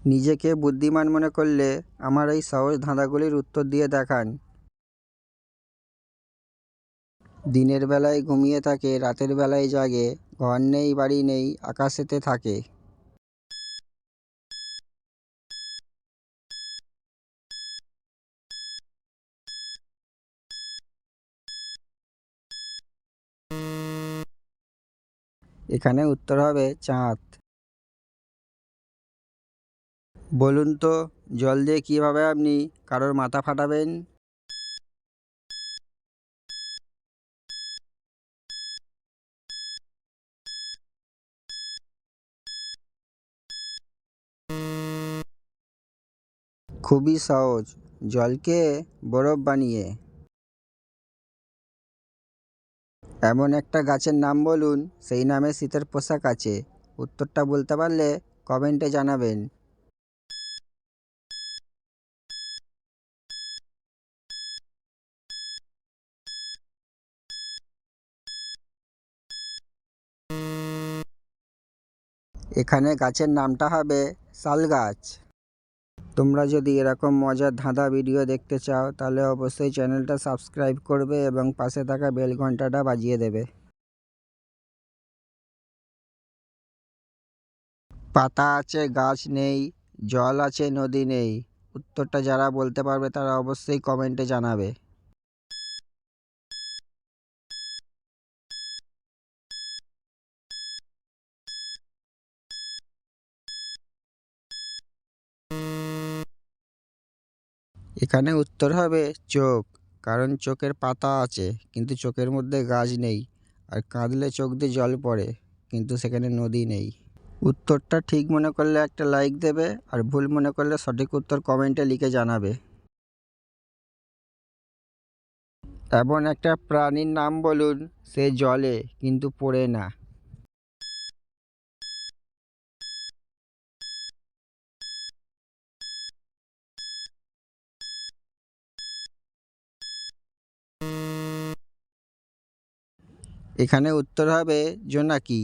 নিজেকে বুদ্ধিমান মনে করলে আমার এই সহজ ধাঁধাগুলির উত্তর দিয়ে দেখান। দিনের বেলায় ঘুমিয়ে থাকে, রাতের বেলায় জাগে, ঘর নেই বাড়ি নেই, আকাশেতে থাকে। এখানে উত্তর হবে চাঁদ। বলুন তো, জল দিয়ে কিভাবে আপনি কারোর মাথা ফাটাবেন? খুবই সহজ, জলকে বরফ বানিয়ে। এমন একটা গাছের নাম বলুন, সেই নামে শীতের পোশাক আছে। উত্তরটা বলতে পারলে কমেন্টে জানাবেন। এখানে গাছের নামটা হবে শাল গাছ। তোমরা যদি এরকম মজার ধাঁধা ভিডিও দেখতে চাও তাহলে অবশ্যই চ্যানেলটা সাবস্ক্রাইব করবে এবং পাশে থাকা বেল ঘন্টাটা বাজিয়ে দেবে। পাতা আছে গাছ নেই, জল আছে নদী নেই। উত্তরটা যারা বলতে পারবে তারা অবশ্যই কমেন্টে জানাবে। এখানে উত্তর হবে চোখ। কারণ চোখের পাতা আছে কিন্তু চোখের মধ্যে গাছ নেই, আর কাঁদলে চোখ দিয়ে জল পড়ে কিন্তু সেখানে নদী নেই। উত্তরটা ঠিক মনে করলে একটা লাইক দেবে, আর ভুল মনে করলে সঠিক উত্তর কমেন্টে লিখে জানাবে। এমন একটা প্রাণীর নাম বলুন, সে জলে কিন্তু পড়ে না। এখানে উত্তর হবে জোনাকি।